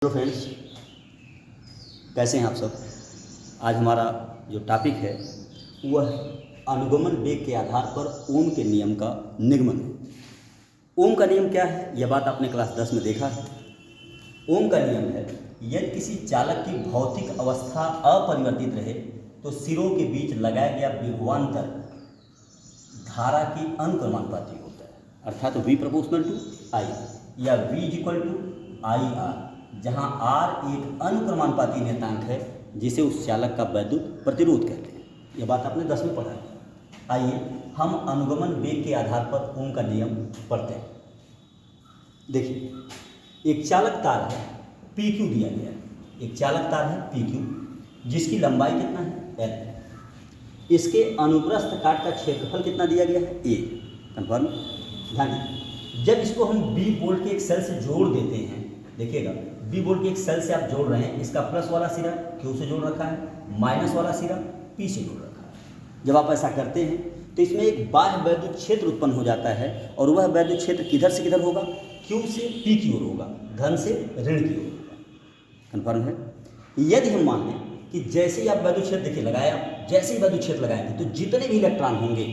Hello friends, कैसे हैं आप सब। आज हमारा जो टॉपिक है वह अनुगमन वेग के आधार पर ओम के नियम का निगमन है। ओम का नियम क्या है, यह बात आपने क्लास 10 में देखा है। ओम का नियम है, यदि किसी चालक की भौतिक अवस्था अपरिवर्तित रहे तो सिरों के बीच लगाया गया विभवांतर धारा की अनुक्रमानुपाती होता है, अर्थात V प्रोपोर्शनल टू I या V इक्वल टू IR, जहां R एक अनुक्रमानुपाती नियतांक है जिसे उस चालक का वैद्युत प्रतिरोध कहते हैं। यह बात आपने 10 में पढ़ा है। आइए हम अनुगमन वेग के आधार पर ओम का नियम पढ़ते हैं। देखिए, एक चालक तार है, PQ दिया गया है। एक चालक तार है PQ, जिसकी लंबाई कितना है L। इसके अनुप्रस्थ काट का क्षेत्रफल कितना दिया गया है A। कन्फर्म। ध्यान दीजिए, जब इसको हम B बोल्ट के एक सेल से जोड़ देते हैं, देखिएगा B बोल्ट के एक सेल से आप जोड़ रहे हैं, इसका प्लस वाला सिरा Q से जोड़ रखा है, माइनस वाला सिरा P से जोड़ रखा है। जब आप ऐसा करते हैं तो इसमें एक बाह्य वैद्युत क्षेत्र उत्पन्न हो जाता है, और वह वैद्युत क्षेत्र किधर से किधर होगा, Q से P की ओर होगा, धन से ऋण की ओर होगा। कन्फर्म है। यदि हम मान लें कि जैसे ही आप वैद्युत क्षेत्र देखिए लगाया, जैसे ही वैद्युत क्षेत्र लगाएंगे तो जितने भी इलेक्ट्रॉन होंगे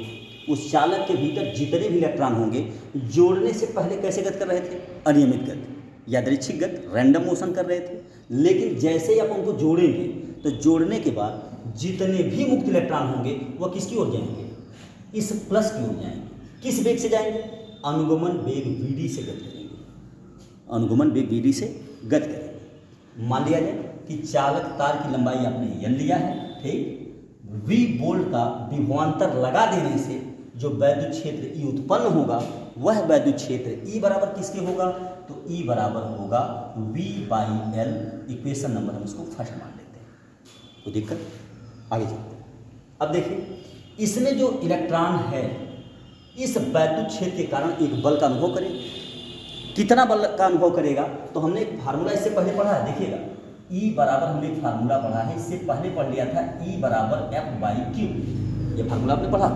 उस चालक के भीतर, जितने भी इलेक्ट्रॉन होंगे, जोड़ने से पहले कैसे गति कर रहे थे, अनियमित गति, यादृच्छिक गति, रैंडम मोशन कर रहे थे। लेकिन जैसे ही आप उनको जोड़ेंगे तो जोड़ने के बाद जितने भी मुक्त इलेक्ट्रॉन होंगे वह किसकी ओर जाएंगे, इस प्लस की ओर जाएंगे। किस वेग से जाएंगे, अनुगमन वेग VD से गति करेंगे। अनुगमन वेग VD से गति करेंगे। मान लिया जाए कि चालक तार की लंबाई आपने N लिया है, ठीक। V बोल्ट का विभवांतर लगा देने से जो वैद्युत क्षेत्र E उत्पन्न होगा, वह वैद्युत क्षेत्र E बराबर किसके होगा, तो E बराबर होगा V/L। इक्वेशन नंबर हम इसको फर्स्ट मान लेते हैं, तो दिक्कत आगे चलते हैं। अब देखिए, इसमें जो इलेक्ट्रॉन है इस वैद्युत क्षेत्र के कारण एक बल का अनुभव करेगा। कितना बल का अनुभव करेगा, तो हमने एक फार्मूला इससे पहले पढ़ा है, देखिएगा E बराबर, हमने एक फार्मूला पढ़ा है, इससे पहले पढ़ लिया था E बराबर F/Q। ये फार्मूला आपने पढ़ा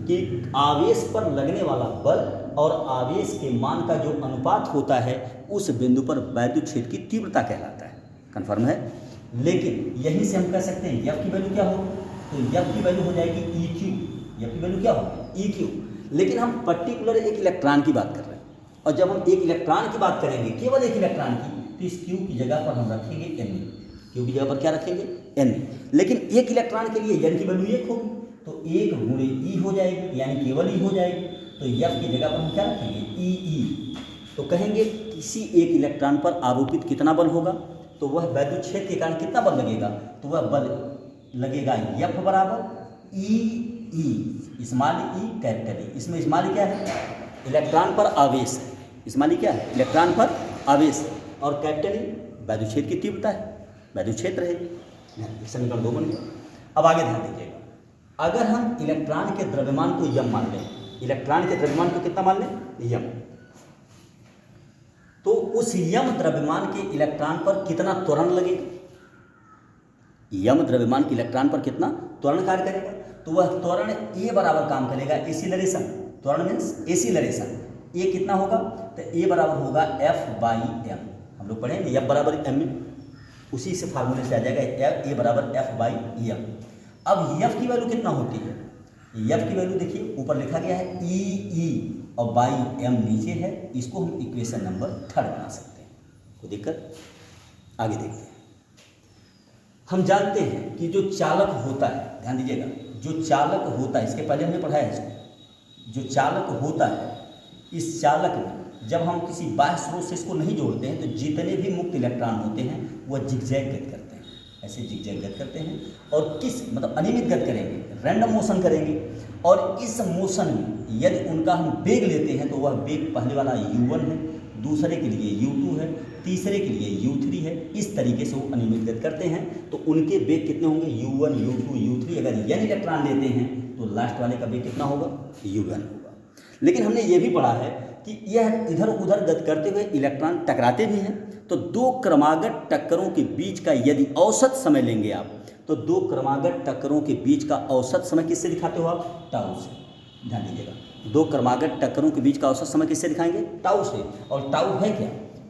कि आवेश पर लगने वाला बल और आवेश के मान का जो अनुपात होता है उस बिंदु पर वैद्युत क्षेत्र की तीव्रता कहलाता है। कन्फर्म है। लेकिन यहीं से हम कह सकते हैं F की वैल्यू क्या होगी, तो F की वैल्यू हो जाएगी EQ। F की वैल्यू क्या होगी, EQ। लेकिन हम पर्टिकुलर एक इलेक्ट्रॉन की बात कर रहे हैं, और जब हम एक इलेक्ट्रॉन की बात करेंगे, केवल एक इलेक्ट्रॉन की, तो इस Q की जगह पर हम रखेंगे N। Q की जगह पर क्या रखेंगे, N। लेकिन एक इलेक्ट्रॉन के लिए N की वैल्यू 1 होगी, तो 1 गुणे E हो जाएगी, यानी केवल E हो जाएगी। तो F की जगह पर हम क्या रखेंगे, EE। तो कहेंगे किसी एक इलेक्ट्रॉन पर आरोपित कितना बल होगा, तो वह वैद्युत क्षेत्र के कारण कितना बल लगेगा, तो वह बल लगेगा F बराबर EE, small E capital E। इसमें स्मॉल क्या है, इलेक्ट्रॉन पर आवेश है। स्मॉल क्या है, इलेक्ट्रॉन पर आवेश है, और कैपिटल E वैद्युत क्षेत्र की तीव्रता है, वैद्युत क्षेत्र है। समीकरण 2 बन गया। अब आगे ध्यान दीजिएगा, अगर हम इलेक्ट्रॉन के द्रव्यमान को यम मान लें, इलेक्ट्रॉन के द्रव्यमान को कितना मान लें, यम, तो उस यम द्रव्यमान के इलेक्ट्रॉन पर कितना त्वरण लगेगा, यम द्रव्यमान के इलेक्ट्रॉन पर कितना त्वरण कार्य करेगा, तो वह त्वरण A बराबर काम करेगा, एसिलरेशन। त्वरण मीन्स एसिलरेशन। A कितना होगा, तो A बराबर होगा F/m। हम लोग पढ़ेंगे F बराबर m, उसी से फार्मूले से आ जाएगा A बराबर F/m। अब F की वैल्यू कितना होती है, F की वैल्यू देखिए ऊपर लिखा गया है EE और m नीचे है। इसको हम इक्वेशन नंबर 3 बना सकते हैं, कोई दिक्कत। आगे देखते हैं। हम जानते हैं कि जो चालक होता है, ध्यान दीजिएगा, जो चालक होता है, इसके पहले हमने पढ़ा है इसको, जो चालक होता है, इस चालक में जब हम किसी बाह्य स्रोत से इसको नहीं जोड़ते हैं तो जितने भी मुक्त इलेक्ट्रॉन होते हैं वह जिगजैग गति करते हैं, ऐसे जिगजैग गति करते हैं, और किस मतलब अनियमित गति करेंगे, रैंडम मोशन करेंगे। और इस मोशन में यदि उनका हम वेग लेते हैं तो वह वेग पहले वाला U1 है, दूसरे के लिए U2 है, तीसरे के लिए U3 है। इस तरीके से वो अनियमित गति करते हैं, तो उनके वेग कितने होंगे, U1, U2, U3। अगर N इलेक्ट्रॉन लेते हैं तो लास्ट वाले का वेग कितना होगा, U1 होगा। लेकिन हमने ये भी पढ़ा है कि यह इधर उधर गति करते हुए इलेक्ट्रॉन टकराते भी हैं, तो दो क्रमागत टक्करों के बीच का यदि औसत समय लेंगे आप, तो दो क्रमागत टक्करों के बीच का औसत समय किससे दिखाते हो आप, टाउ से। ध्यान दीजिएगा, दो क्रमागत टक्करों के बीच का औसत समय किससे दिखाएंगे, टाउ से। और टाउ है क्या,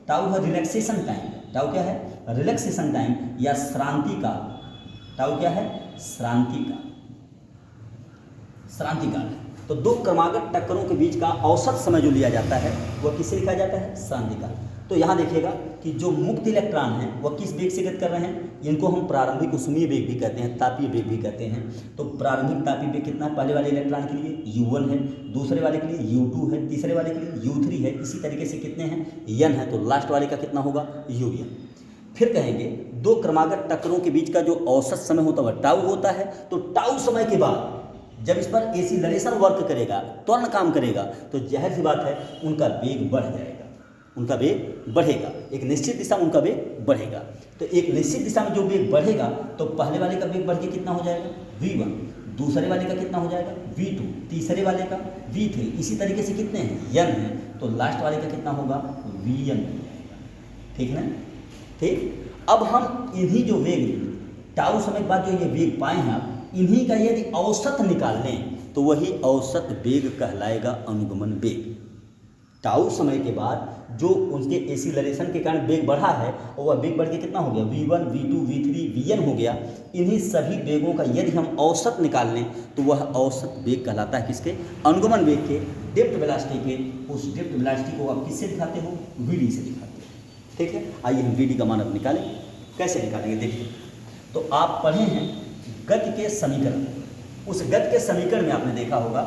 टाउ है रिलैक्सेशन टाइम, टाउ क्या है? रिलैक्सेशन टाइम या श्रांति काल। टाउ क्या है? श्रांति काल, श्रांति काल है। तो दो क्रमागत टक्करों के बीच का औसत समय जो लिया जाता है वह किससे लिखा जाता है? श्रांति काल। तो यहाँ देखिएगा कि जो मुक्त इलेक्ट्रॉन हैं वह किस वेग से गति कर रहे हैं? इनको हम प्रारंभिक ऊष्मीय वेग भी कहते हैं, तापीय वेग भी कहते हैं। तो प्रारंभिक तापीय वेग कितना है? पहले वाले इलेक्ट्रॉन के लिए U1 है, दूसरे वाले के लिए U2 है, तीसरे वाले के लिए U3 है। इसी तरीके से कितने हैं? N है। तो लास्ट वाले का कितना होगा? UN। फिर कहेंगे दो क्रमागत टक्करों के बीच का जो औसत समय होता है टाउ होता है। तो टाउ समय के बाद जब इस पर एसिलरेशन वर्क करेगा, त्वरण काम करेगा, तो जाहिर सी बात है उनका वेग बढ़ जाएगा, उनका वेग बढ़ेगा, एक निश्चित दिशा में उनका वेग बढ़ेगा। तो एक निश्चित दिशा में जो वेग बढ़ेगा तो पहले वाले का वेग बढ़ के कितना हो जाएगा? V1, दूसरे वाले का कितना हो जाएगा? V2, तीसरे वाले का V3। इसी तरीके से कितने हैं? N है। तो लास्ट वाले का कितना होगा? Vn हो जाएगा। ठीक है ना? ठीक। अब हम इन्हीं जो वेग टाउ समय के बाद जो ये वेग पाए हैं आप, इन्हीं का यदि औसत निकाल लें तो वही औसत वेग कहलाएगा अनुगमन वेग। टाउ समय के बाद जो उनके एसिलरेशन के कारण वेग बढ़ा है और वह वेग बढ़ के कितना हो गया? V1, V2, V3, Vn हो गया। इन्हीं सभी वेगों का यदि हम औसत निकाल लें तो वह औसत वेग कहलाता है किसके? अनुगमन वेग के, ड्रिफ्ट वेलोसिटी के। उस ड्रिफ्ट वेलोसिटी को आप किससे दिखाते हो? Vd से दिखाते हो। ठीक है, आइए हम Vd का मान अब निकालें। कैसे निकालेंगे देखिए। तो आप पढ़े हैं गति के समीकरण। उस गति के समीकरण में आपने देखा होगा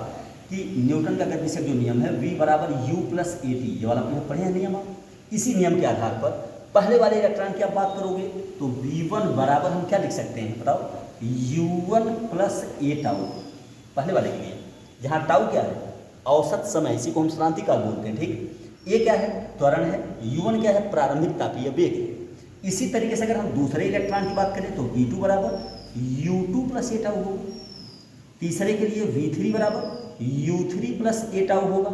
कि न्यूटन का गति विषयक जो नियम है V बराबर U प्लस AT, ये वाला आपने पढ़े हैं नियम आप। इसी नियम के आधार पर पहले वाले इलेक्ट्रॉन की आप बात करोगे तो V1 बराबर हम क्या लिख सकते हैं बताओ? U1 प्लस A टाउ, पहले वाले के लिए, जहाँ टाउ क्या है? औसत समय, इसी को हम श्रांति काल बोलते हैं। ठीक। A क्या है? त्वरण है। U1 क्या है? प्रारंभिक तापीय वेग। इसी तरीके से अगर हम दूसरे इलेक्ट्रॉन की बात करें तो V2 बराबर U2 प्लस A टाउ होगा। तीसरे के लिए V3 बराबर U3 प्लस A टाउ होगा।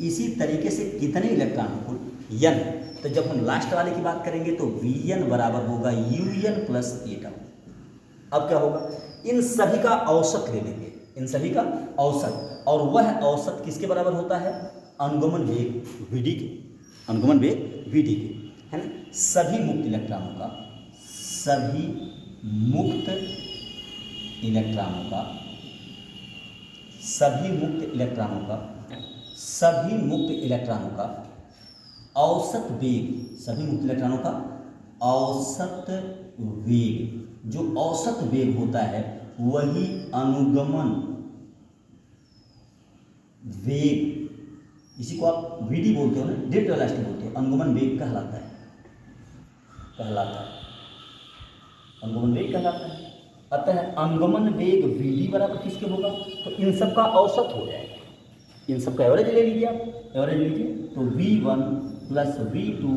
इसी तरीके से कितने इलेक्ट्रॉन कुल? N। तो जब हम लास्ट वाले की बात करेंगे तो Vn बराबर होगा UN प्लस A टाउ। अब क्या होगा? इन सभी का औसत ले लेंगे, इन सभी का औसत, और वह औसत किसके बराबर होता है? अनुगमन वेग Vd के, अनुगमन वेग Vd के, है ना? सभी मुक्त इलेक्ट्रॉनों का, सभी मुक्त इलेक्ट्रॉनों का, सभी मुक्त इलेक्ट्रॉनों का, सभी मुक्त इलेक्ट्रॉनों का औसत वेग, सभी मुक्त इलेक्ट्रॉनों का औसत वेग, जो औसत वेग होता है वही अनुगमन वेग, इसी को आप Vd बोलते हो ना, ड्रिफ्ट वेलोसिटी बोलते हो, अनुगमन वेग कहलाता है, कहलाता है, अनुगमन वेग कहलाता है। अतः अनुगमन वेग Vd बराबर किसके होगा? तो इन सब का औसत हो जाएगा, इन सब का एवरेज ले लीजिए आप, एवरेज लीजिए तो V1 plus V2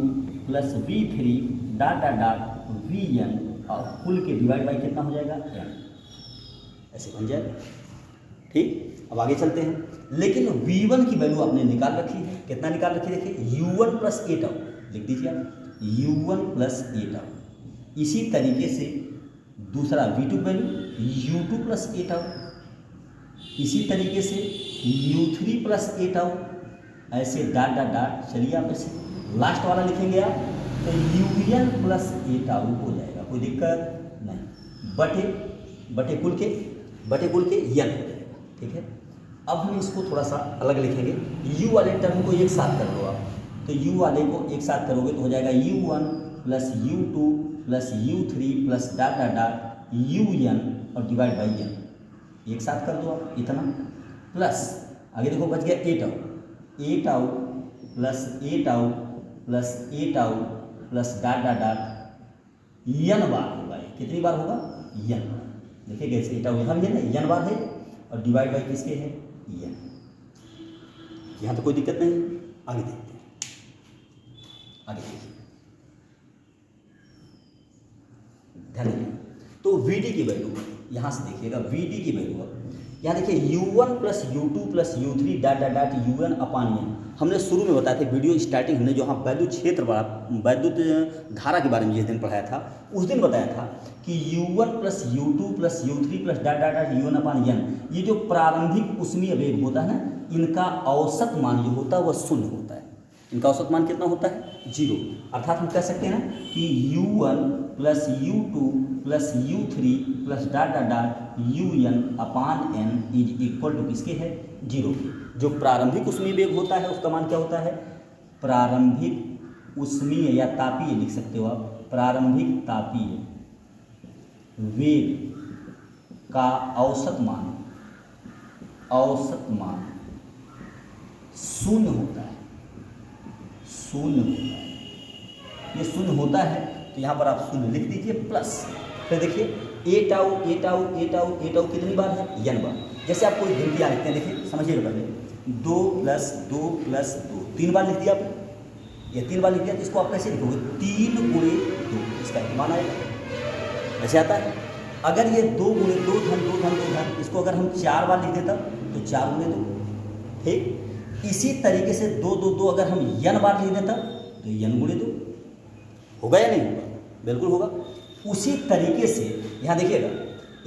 plus V3 dot dot dot Vn, और कुल के डिवाइड बाई कितना हो जाएगा? n, ऐसे बन जाएगा। ठीक। अब आगे चलते हैं। लेकिन V1 की वैल्यू आपने निकाल रखी है, कितना निकाल रखी है? देखिए U1 प्लस A टाउ लिख दीजिए आप, U1 प्लस A टाउ। इसी तरीके से दूसरा V2 value U2 plus A tau, इसी तरीके से U3 प्लस A टाउ, ऐसे डॉट डॉट डॉट। चलिए आप ऐसे लास्ट वाला लिखेंगे आप तो UN प्लस A टाउ हो जाएगा, कोई दिक्कत नहीं, बटे कुल के n हो जाएगा। ठीक है। अब हम इसको थोड़ा सा अलग लिखेंगे। U वाले टर्म को एक साथ कर लो आप, तो U वाले को एक साथ करोगे तो हो जाएगा U1 plus U2 plus U3 plus dot dot dot UN और डिवाइड बाई n, एक साथ कर दो आप इतना, प्लस आगे देखो बच गया A tau plus A tau plus A tau plus dot dot dot n बार होगा। कितनी बार होगा? n। देखिए कैसे A टाउ यहाँ भी है ना, n बार है, और डिवाइड बाई किसके है? n। यहाँ तो कोई दिक्कत नहीं। आगे देखते हैं, आगे देखिए, ध्यान देंगे। तो Vd की वैल्यू यहाँ से देखिएगा, Vd की वैल्यू यहाँ देखिए U1 plus U2 plus U3 dot dot dot UN upon n। हमने शुरू में बताया था, वीडियो स्टार्टिंग हमने जो हाँ वैद्युत क्षेत्र वैद्युत धारा के बारे में जिस दिन पढ़ाया था, उस दिन बताया था कि U1 plus U2 plus U3 plus dot dot dot UN upon n, ये जो प्रारंभिक ऊष्मीय वेग होता है ना, इनका औसत मान जो होता है वह शून्य होता है। इनका औसत मान कितना होता है? 0। अर्थात हम कह सकते हैं ना कि U1 plus U2 plus U3 plus dot dot dot UN upon n is equal to किसके है? 0 के। जो प्रारंभिक ऊष्मीय वेग होता है उसका मान क्या होता है? प्रारंभिक ऊष्मीय या तापीय लिख सकते हो आप, प्रारंभिक तापीय वेग का औसत मान शून्य होता है, शून्य होता है। ये शून्य होता है तो यहाँ पर आप शून्य लिख दीजिए प्लस, फिर देखिए ए टाउ ए टाउ ए टाउ ए टाउ कितनी बार है? n बार। जैसे आप कोई गिनतियाँ लिखते हैं, देखिए समझिएगा पहले, 2 प्लस 2 प्लस 2 3 बार लिख दिया आपने, ये 3 बार लिख दिया तो इसको आप कैसे लिखोगे? 3 गुणे 2, इसका एक मान आएगा, ऐसे आता है। अगर ये 2 गुणे 2 धन 2 धन 2 धन, इसको अगर हम 4 बार लिख देता तो 4 गुणे 2, ठीक। इसी तरीके से 2 2 2 अगर हम n बार लिख देता तो n गुणे 2 होगा या नहीं होगा? बिल्कुल होगा। उसी तरीके से यहाँ देखिएगा,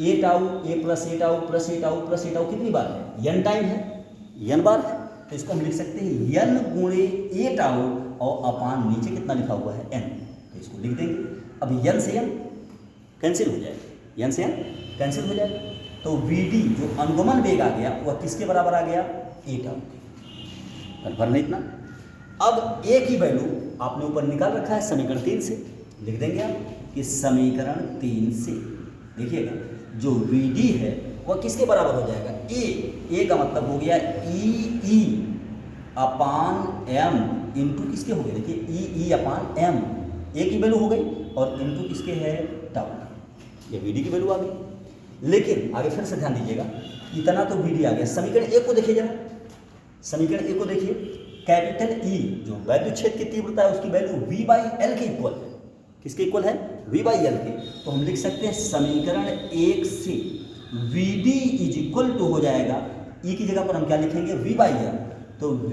ए टाउ ए प्लस ए टाउ प्लस ए टाउ प्लस ए टाउ कितनी बार है? n टाइम है, n बार है, तो इसको हम लिख सकते हैं n गुणे ए टाउ और अपान नीचे कितना लिखा हुआ है? n, तो इसको लिख देंगे। अब n से n कैंसिल हो जाएगा, n से n कैंसिल हो जाएगा, तो Vd जो अनुगमन वेग आ गया वह किसके बराबर आ गया? ए टाउ के। कन्फर्म है इतना? अब ए की वैल्यू आपने ऊपर निकाल रखा है समीकरण 3 से, लिख देंगे आप कि समीकरण 3 से देखिएगा जो Vd है वह किसके बराबर हो जाएगा? ए का मतलब हो गया ई अपान m इंटू किसके हो गए? देखिए ई अपान m, ए की वैल्यू हो गई और इंटू किसके है? टाउ, ये Vd की वैल्यू आ गई। लेकिन आगे फिर से ध्यान दीजिएगा, इतना तो Vd आ गया। समीकरण 1 को देखिए जरा, समीकरण 1 को देखिए, कैपिटल ई जो वैद्युत क्षेत्र की तीव्रता है उसकी वैल्यू V/L के इक्वल है। किसके इक्वल है? V/L के। तो हम लिख सकते हैं समीकरण 1 से Vd इज इक्वल टू हो जाएगा, ई की जगह पर हम क्या लिखेंगे? V/L, तो V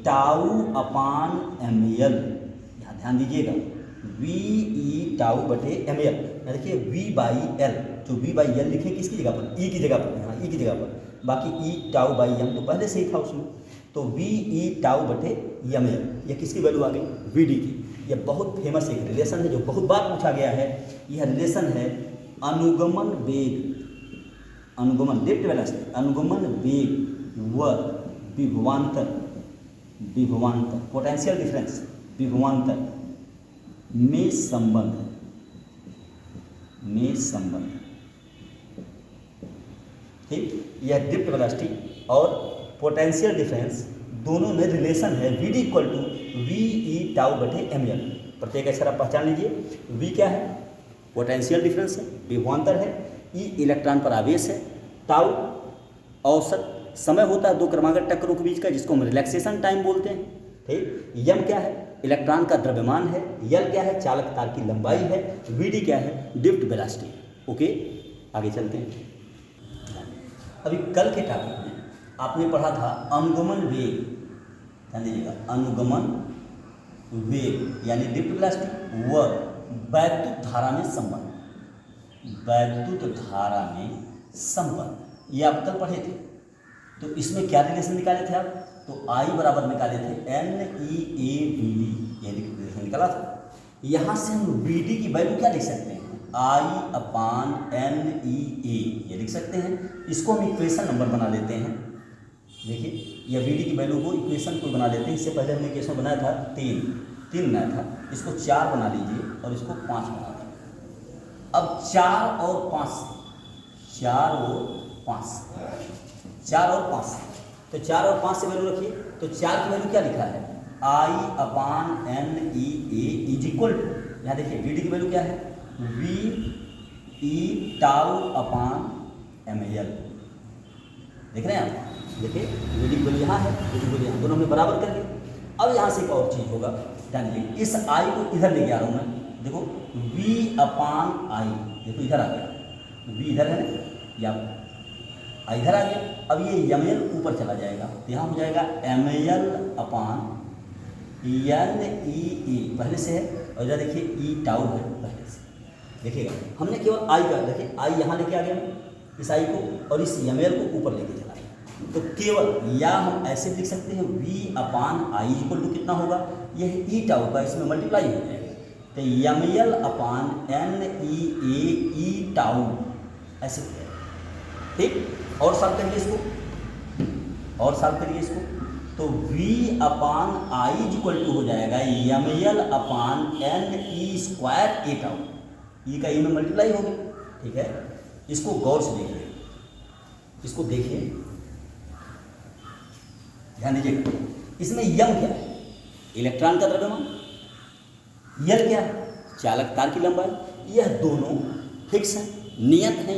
टाउ अपान ml, यहाँ ध्यान दीजिएगा, V टाउ बटे ml, देखिए V/L, जो V/L लिखे किसकी जगह पर? ई की जगह पर, यहाँ ई की जगह पर, बाकी ई टाउ बाई एम तो पहले से ही था उसमें, तो V टाउ बटे ml, यह किसकी वैल्यू आ गई? Vd की। यह बहुत फेमस एक रिलेशन है जो बहुत बार पूछा गया है। यह रिलेशन है अनुगमन वेग, अनुगमन लिफ्ट वेलोसिटी, अनुगमन वेग व विभवांतर पोटेंशियल डिफरेंस विभवांतर में संबंध ठीक। यह ड्रिफ्ट वेलोसिटी और पोटेंशियल डिफरेंस दोनों में रिलेशन है Vd equal to V tau बटे ml। प्रत्येक अक्षर आप पहचान लीजिए। V क्या है? पोटेंशियल डिफरेंस है, विभवांतर है, E इलेक्ट्रॉन पर आवेश है, टाउ औसत समय होता है दो क्रमागत टक्करों के बीच का जिसको हम रिलैक्सेशन टाइम बोलते हैं, ठीक। यम क्या है? इलेक्ट्रॉन का द्रव्यमान है। यल क्या है? चालक तार की लंबाई है। Vd क्या है? Drift velocity. ओके, आगे चलते हैं। अभी कल के टॉपिक में आपने पढ़ा था अनुगमन वेग, ध्यान दीजिएगा, अनुगमन वेग यानी ड्रिफ्ट वेलोसिटी व वैद्युत धारा में संबंध, वैद्युत धारा में संबंध, ये आप कल पढ़े थे। तो इसमें क्या रिलेशन निकाले थे आप? तो I बराबर निकाले थे NEAVD, ये रिलेशन निकाला था। यहाँ से हम Vd की वैल्यू क्या लिख सकते हैं? I अपान NEA, ये लिख सकते हैं। इसको हम इक्वेशन नंबर बना लेते हैं। देखिए यह Vd की वैल्यू को इक्वेशन को बना लेते हैं। इससे पहले हमने इक्वेशन बनाया था 3 बनाया था, इसको 4 बना लीजिए और इसको 5 बना लीजिए। अब 4 और 5, 4 और 5, तो 4 और 5 से वैल्यू रखिए। तो 4 की वैल्यू क्या लिखा है? I upon NEA is equal to, यहाँ देखिए Vd की वैल्यू क्या है? V टाउ अपान ml, देख रहे हैं आप? देखिए Vd की वैल्यू यहाँ है, Vd की वैल्यू यहाँ, दोनों हमने बराबर कर लिया। अब यहाँ से एक और चीज़ होगा, ध्यान दीजिए, इस I को इधर लेके आ रहा हूँ मैं। देखो V अपान I, देखो इधर आ गया, V इधर है ना, या इधर आ गया। अब ये ml ऊपर चला जाएगा, तो यहाँ हो जाएगा ml अपान NEA, पहले से है, और इधर देखिए E टाउ है पहले से। देखिएगा हमने केवल I का, देखिए I यहाँ लेके आ गया इस I को, और इस ml को ऊपर लेके चला गया। तो केवल या हम ऐसे लिख सकते हैं v upon I equal to कितना होगा, यह ई टाउ का इसमें मल्टीप्लाई हो जाएगा, तो एम एल अपान एन ई ए ई टाउ ऐसे हो जाएगा। ठीक, और सॉल्व करिए इसको, और सॉल्व करिए इसको, तो v upon I equal to हो जाएगा M L upon N E square A tau, E का ई में मल्टीप्लाई हो गया। ठीक है, इसको गौर से देखिए, इसको देखिए, ध्यान दीजिएगा, इसमें यम क्या है, इलेक्ट्रॉन का द्रव्यमान, यल क्या है, चालक तार की लंबाई, यह दोनों फिक्स है, नियत है।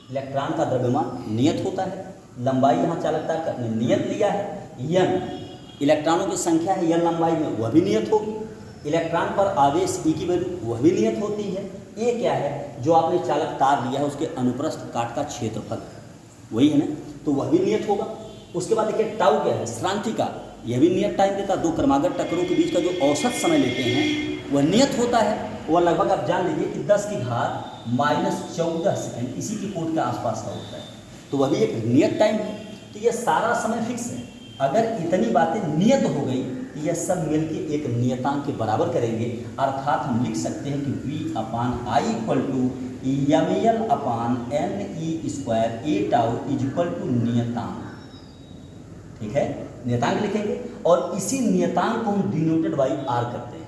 इलेक्ट्रॉन का द्रव्यमान नियत होता है, लंबाई यहाँ चालक तार का नियत लिया है, यन इलेक्ट्रॉनों की संख्या है यल लंबाई में, वह भी नियत होगी, इलेक्ट्रॉन पर आवेश ई की वैल्यू वह भी नियत होती है। ये क्या है, जो आपने चालक तार लिया है उसके अनुप्रस्थ काट का क्षेत्रफल, वही है ना, तो वह भी नियत होगा। उसके बाद देखिए टाउ क्या है, श्रांति का, यह भी नियत टाइम देता है। दो क्रमागत टक्करों के बीच का जो औसत समय लेते हैं वह नियत होता है, वह लगभग आप जान लीजिए कि 10 की घात -14 सेकेंड इसी की कोट के आसपास का होता है, तो वह भी एक नियत टाइम है। तो यह सारा समय फिक्स है। अगर इतनी बातें नियत हो गई तो यह सब मिलके एक नियतांक के बराबर करेंगे, अर्थात हम लिख सकते हैं कि v upon I equal to M L upon N E square A tau is equal to नियतांक। ठीक है, नियतांक लिखेंगे और इसी नियतांक को हम डिनोटेड बाई आर करते हैं।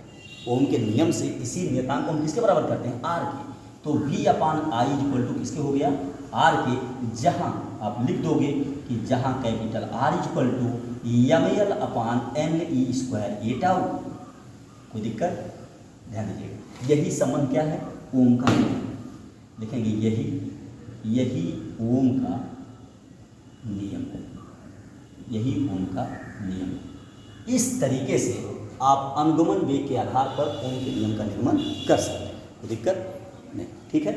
ओम के नियम से इसी नियतांक को हम किसके बराबर करते हैं, आर के। तो v upon I equal to किसके हो गया, आर के, जहाँ आप लिख दोगे कि जहाँ capital R equal to M L upon N E square A tau. कोई दिक्कत, ध्यान दीजिएगा, यही संबंध क्या है, ओम का नियम लिखेंगे, यही ओम का नियम, यही ओम का नियम। इस तरीके से आप अनुगमन वेग के आधार पर ओम के नियम का निर्माण कर सकते हैं, कोई दिक्कत नहीं। ठीक है।